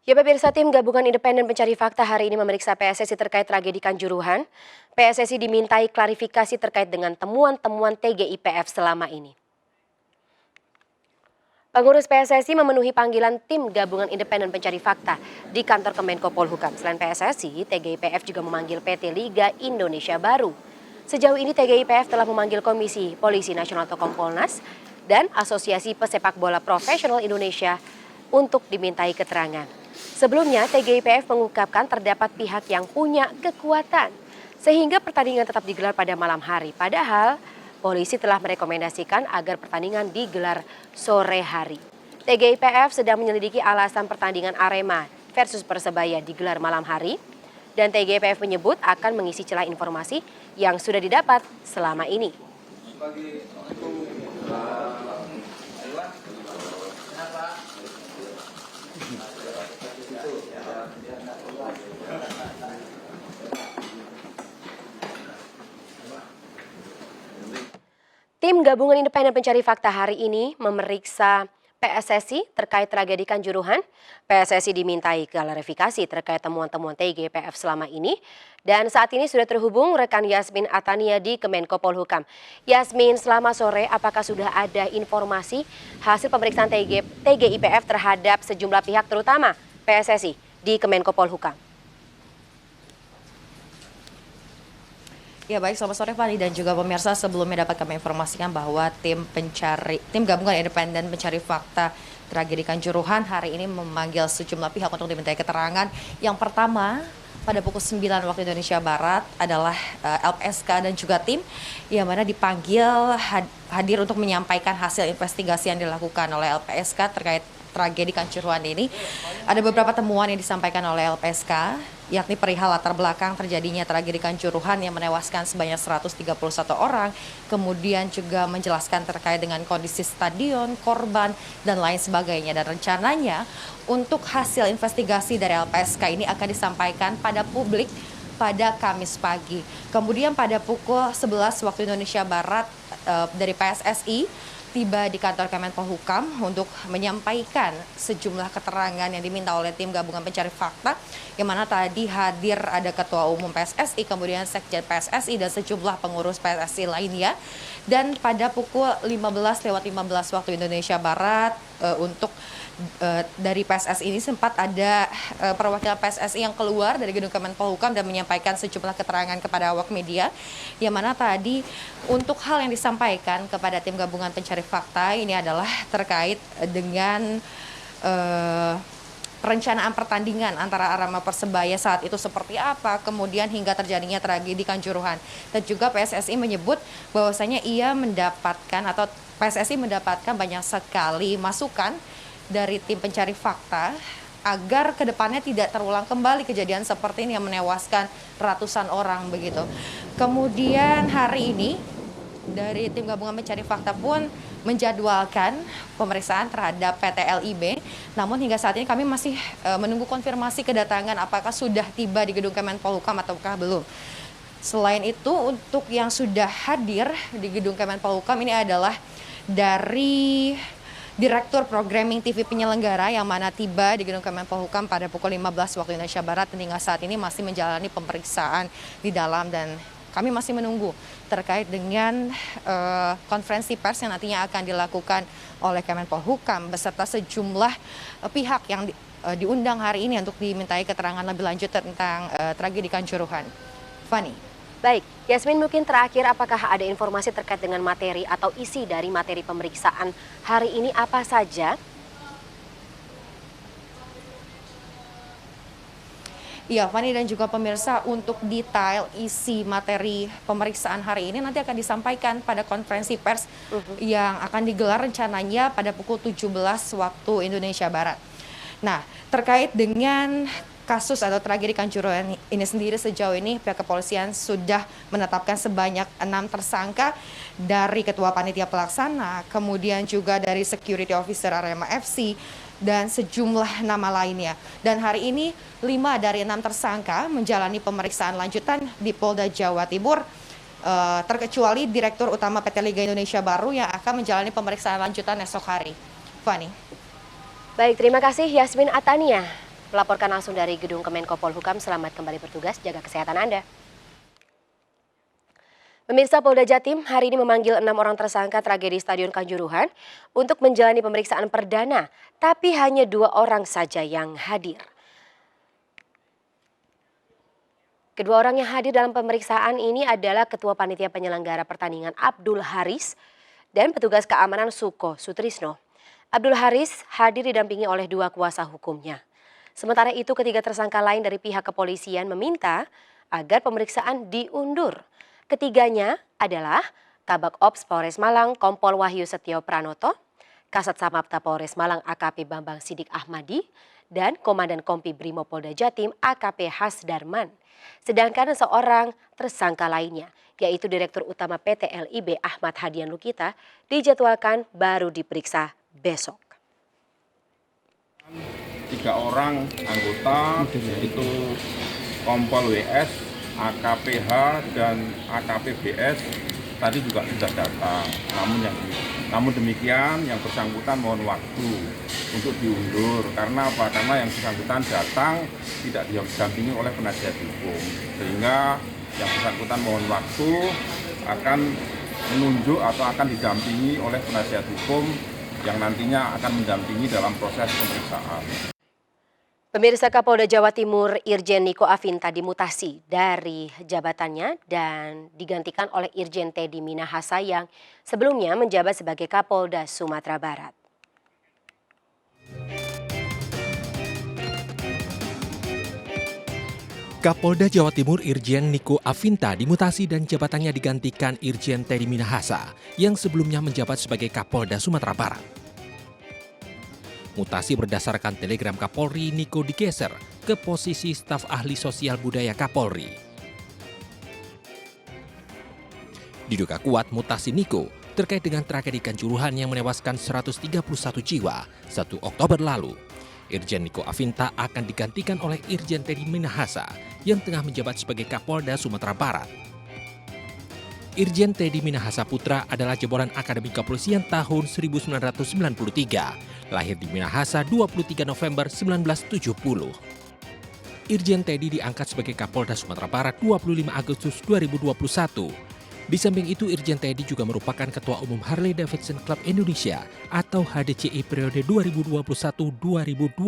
Ya pemirsa, tim gabungan independen pencari fakta hari ini memeriksa PSSI terkait tragedi Kanjuruhan. PSSI dimintai klarifikasi terkait dengan temuan-temuan TGIPF selama ini. Pengurus PSSI memenuhi panggilan tim gabungan independen pencari fakta di kantor Kemenko Polhukam. Selain PSSI, TGIPF juga memanggil PT Liga Indonesia Baru. Sejauh ini TGIPF telah memanggil Komisi Polisi Nasional atau Kompolnas dan Asosiasi Pesepak Bola Profesional Indonesia untuk dimintai keterangan. Sebelumnya, TGIPF mengungkapkan terdapat pihak yang punya kekuatan sehingga pertandingan tetap digelar pada malam hari. Padahal, polisi telah merekomendasikan agar pertandingan digelar sore hari. TGIPF sedang menyelidiki alasan pertandingan Arema versus Persebaya digelar malam hari. Dan TGIPF menyebut akan mengisi celah informasi yang sudah didapat selama ini. Tim gabungan independen pencari fakta hari ini memeriksa PSSI terkait tragedi Kanjuruhan. PSSI dimintai klarifikasi terkait temuan-temuan TGIPF selama ini. Dan saat ini sudah terhubung rekan Yasmin Atania di Kemenko Polhukam. Yasmin, selamat sore. Apakah sudah ada informasi hasil pemeriksaan TGIPF terhadap sejumlah pihak terutama PSSI di Kemenko Polhukam? Ya baik, selamat sore Fani dan juga pemirsa. Sebelumnya dapat kami informasikan bahwa tim gabungan independen pencari fakta tragedi Kanjuruhan hari ini memanggil sejumlah pihak untuk dimintai keterangan. Yang pertama, pada pukul 9 waktu Indonesia Barat adalah LPSK dan juga tim yang mana dipanggil hadir untuk menyampaikan hasil investigasi yang dilakukan oleh LPSK terkait tragedi Kanjuruhan ini. Ada beberapa temuan yang disampaikan oleh LPSK, yakni perihal latar belakang terjadinya tragedi Kanjuruhan yang menewaskan sebanyak 131 orang, kemudian juga menjelaskan terkait dengan kondisi stadion, korban, dan lain sebagainya. Dan rencananya untuk hasil investigasi dari LPSK ini akan disampaikan pada publik pada Kamis pagi. Kemudian pada pukul 11 waktu Indonesia Barat dari PSSI tiba di kantor Kemenpolhukam untuk menyampaikan sejumlah keterangan yang diminta oleh tim gabungan pencari fakta, yang mana tadi hadir ada Ketua Umum PSSI, kemudian Sekjen PSSI dan sejumlah pengurus PSSI lainnya. Dan pada pukul 15:15 waktu Indonesia Barat dari PSSI ini sempat ada perwakilan PSSI yang keluar dari gedung Kemenpolhukam dan menyampaikan sejumlah keterangan kepada awak media, yang mana tadi untuk hal yang disampaikan kepada tim gabungan pencari fakta ini adalah terkait dengan perencanaan pertandingan antara Arema Persebaya saat itu seperti apa, kemudian hingga terjadinya tragedi Kanjuruhan. Dan juga PSSI menyebut bahwasanya PSSI mendapatkan banyak sekali masukan dari tim pencari fakta agar kedepannya tidak terulang kembali kejadian seperti ini yang menewaskan ratusan orang begitu. Kemudian hari ini dari tim gabungan pencari fakta pun menjadwalkan pemeriksaan terhadap PT LIB. Namun hingga saat ini kami masih menunggu konfirmasi kedatangan apakah sudah tiba di gedung Kemenpolhukam ataukah belum. Selain itu, untuk yang sudah hadir di gedung Kemenpolhukam ini adalah dari Direktur Programming TV Penyelenggara yang mana tiba di gedung Kemenpolhukam pada pukul 15 waktu Indonesia Barat dan hingga saat ini masih menjalani pemeriksaan di dalam, dan kami masih menunggu terkait dengan konferensi pers yang nantinya akan dilakukan oleh Kemenpolhukam beserta sejumlah pihak yang diundang hari ini untuk dimintai keterangan lebih lanjut tentang tragedi Kanjuruhan. Fani. Baik, Yasmin, mungkin terakhir apakah ada informasi terkait dengan materi atau isi dari materi pemeriksaan hari ini apa saja? Iya, Fani dan juga pemirsa, untuk detail isi materi pemeriksaan hari ini nanti akan disampaikan pada konferensi pers yang akan digelar rencananya pada pukul 17 waktu Indonesia Barat. Nah, terkait dengan kasus atau tragedi Kanjuruhan ini sendiri, sejauh ini pihak kepolisian sudah menetapkan sebanyak 6 tersangka dari Ketua Panitia Pelaksana, kemudian juga dari Security Officer Arema FC, dan sejumlah nama lainnya. Dan hari ini 5 dari 6 tersangka menjalani pemeriksaan lanjutan di Polda Jawa Timur, terkecuali Direktur Utama PT Liga Indonesia Baru yang akan menjalani pemeriksaan lanjutan esok hari. Fani. Baik, terima kasih Yasmin Atania. Melaporkan langsung dari Gedung Kemenko Polhukam, selamat kembali bertugas, jaga kesehatan Anda. Pemirsa, Polda Jatim hari ini memanggil 6 orang tersangka tragedi Stadion Kanjuruhan untuk menjalani pemeriksaan perdana, tapi hanya 2 orang saja yang hadir. Kedua orang yang hadir dalam pemeriksaan ini adalah Ketua Panitia Penyelenggara Pertandingan Abdul Haris dan petugas keamanan Suko Sutrisno. Abdul Haris hadir didampingi oleh 2 kuasa hukumnya. Sementara itu, ketiga tersangka lain dari pihak kepolisian meminta agar pemeriksaan diundur. Ketiganya adalah Kabak Ops Polres Malang Kompol Wahyu Setio Pranoto, Kasat Samapta Polres Malang AKP Bambang Sidik Ahmadi, dan Komandan Kompi Brimo Polda Jatim AKP Hasdarman. Sedangkan seorang tersangka lainnya, yaitu Direktur Utama PT LIB Ahmad Hadian Lukita, dijadwalkan baru diperiksa besok. 3 orang anggota yaitu Kompol WS, AKPH dan AKPBS tadi juga sudah datang. Namun demikian yang bersangkutan mohon waktu untuk diundur. Karena apa? Karena yang bersangkutan datang tidak didampingi oleh penasihat hukum. Sehingga yang bersangkutan mohon waktu akan menunjuk atau akan didampingi oleh penasihat hukum yang nantinya akan mendampingi dalam proses pemeriksaan. Pemirsa, Kapolda Jawa Timur Irjen Niko Afinta dimutasi dari jabatannya dan digantikan oleh Irjen Teddy Minahasa yang sebelumnya menjabat sebagai Kapolda Sumatera Barat. Kapolda Jawa Timur Irjen Niko Afinta dimutasi dan jabatannya digantikan Irjen Teddy Minahasa yang sebelumnya menjabat sebagai Kapolda Sumatera Barat. Mutasi berdasarkan telegram Kapolri, Niko digeser ke posisi staf ahli sosial budaya Kapolri. Diduga kuat mutasi Niko terkait dengan tragedi Kanjuruhan yang menewaskan 131 jiwa 1 Oktober lalu. Irjen Niko Afinta akan digantikan oleh Irjen Teddy Minahasa yang tengah menjabat sebagai Kapolda Sumatera Barat. Irjen Teddy Minahasa Putra adalah jebolan Akademi Kepolisian tahun 1993. Lahir di Minahasa 23 November 1970. Irjen Teddy diangkat sebagai Kapolda Sumatera Barat 25 Agustus 2021. Di samping itu, Irjen Teddy juga merupakan Ketua Umum Harley Davidson Club Indonesia atau HDCI periode 2021-2026.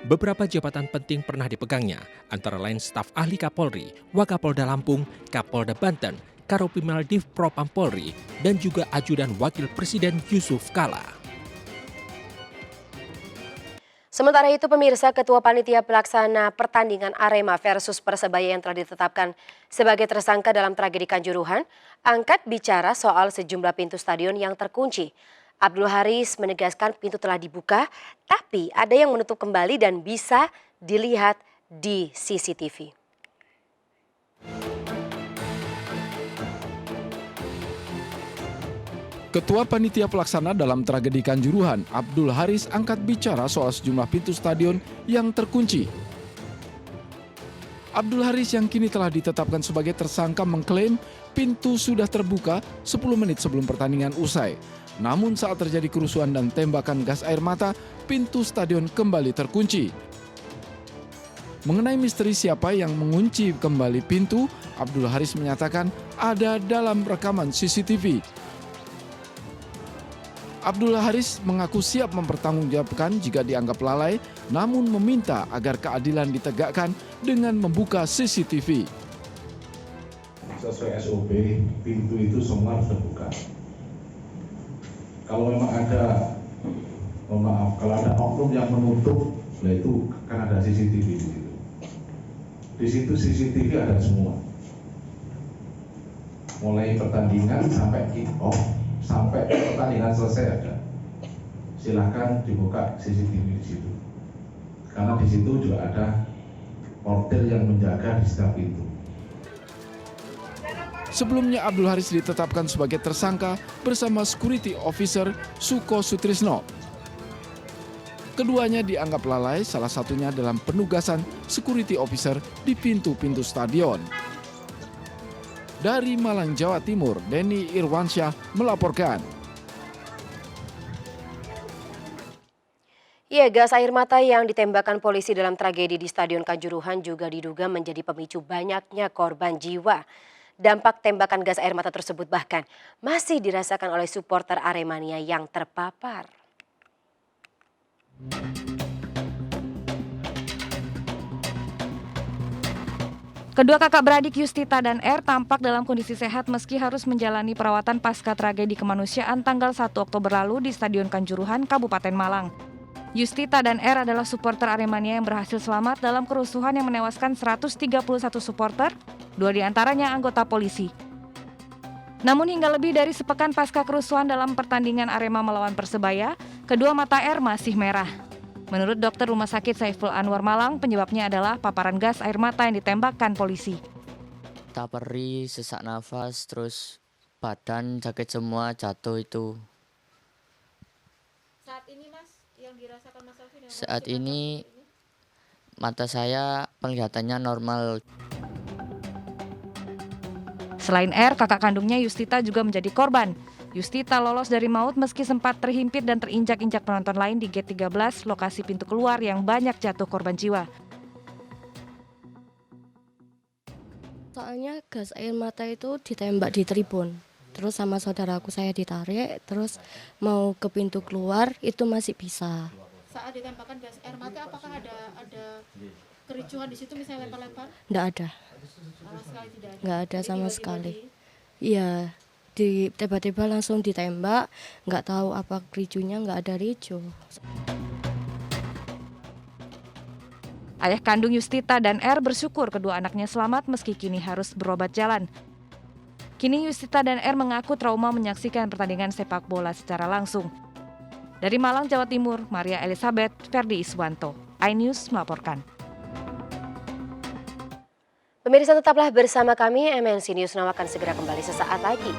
Beberapa jabatan penting pernah dipegangnya, antara lain staf ahli Kapolri, Wakapolda Lampung, Kapolda Banten, Karopimal Div Propam Polri, dan juga ajudan Wakil Presiden Yusuf Kala. Sementara itu, pemirsa, Ketua Panitia Pelaksana Pertandingan Arema versus Persebaya yang telah ditetapkan sebagai tersangka dalam tragedi Kanjuruhan angkat bicara soal sejumlah pintu stadion yang terkunci. Abdul Haris menegaskan pintu telah dibuka, tapi ada yang menutup kembali dan bisa dilihat di CCTV. Ketua Panitia Pelaksana dalam tragedi Kanjuruhan, Abdul Haris angkat bicara soal sejumlah pintu stadion yang terkunci. Abdul Haris yang kini telah ditetapkan sebagai tersangka mengklaim pintu sudah terbuka 10 menit sebelum pertandingan usai. Namun saat terjadi kerusuhan dan tembakan gas air mata, pintu stadion kembali terkunci. Mengenai misteri siapa yang mengunci kembali pintu, Abdul Haris menyatakan ada dalam rekaman CCTV. Abdul Haris mengaku siap mempertanggungjawabkan jika dianggap lalai, namun meminta agar keadilan ditegakkan dengan membuka CCTV. Sesuai SOP, pintu itu semua harus terbuka. Kalau memang ada, mohon maaf, kalau ada oknum yang menutup, nah itu kan ada CCTV di situ. Di situ CCTV ada semua. Mulai pertandingan sampai kick off, sampai pertandingan selesai ada. Silakan dibuka CCTV di situ. Karena di situ juga ada portir yang menjaga di setiap pintu. Sebelumnya Abdul Haris ditetapkan sebagai tersangka bersama security officer Suko Sutrisno. Keduanya dianggap lalai, salah satunya dalam penugasan security officer di pintu-pintu stadion. Dari Malang, Jawa Timur, Denny Irwansyah melaporkan. Iya, gas air mata yang ditembakkan polisi dalam tragedi di Stadion Kanjuruhan juga diduga menjadi pemicu banyaknya korban jiwa. Dampak tembakan gas air mata tersebut bahkan masih dirasakan oleh supporter Aremania yang terpapar. Kedua kakak beradik Yustita dan R tampak dalam kondisi sehat meski harus menjalani perawatan pasca tragedi kemanusiaan tanggal 1 Oktober lalu di Stadion Kanjuruhan, Kabupaten Malang. Yustita dan R adalah supporter Aremania yang berhasil selamat dalam kerusuhan yang menewaskan 131 supporter, 2 diantaranya anggota polisi. Namun hingga lebih dari sepekan pasca kerusuhan dalam pertandingan Arema melawan Persebaya, kedua mata R masih merah. Menurut dokter Rumah Sakit Saiful Anwar Malang, penyebabnya adalah paparan gas air mata yang ditembakkan polisi. Tak perih, sesak nafas, terus badan sakit semua, jatuh itu. Saat ini Mas, yang dirasakan Mas Alvin? Saat ini mata saya penglihatannya normal. Selain R, kakak kandungnya Yustita juga menjadi korban. Yustita lolos dari maut meski sempat terhimpit dan terinjak-injak penonton lain di gate 13, lokasi pintu keluar yang banyak jatuh korban jiwa. Soalnya gas air mata itu ditembak di tribun. Terus sama saudaraku saya ditarik, terus mau ke pintu keluar itu masih bisa. Saat ditembakkan gas air mata, apakah ada kericuhan di situ misalnya lempar-lempar? Nggak ada. Sama sekali tidak ada. Nggak ada Jadi sama tiba-tiba sekali. Iya, tiba-tiba langsung ditembak, nggak tahu apa ricunya, nggak ada ricu. Ayah kandung Yustita dan R bersyukur kedua anaknya selamat meski kini harus berobat jalan. Kini Yustita dan R mengaku trauma menyaksikan pertandingan sepak bola secara langsung. Dari Malang, Jawa Timur, Maria Elizabeth, Ferdi Iswanto, iNews melaporkan. Pemirsa tetaplah bersama kami, MNC News Now akan segera kembali sesaat lagi.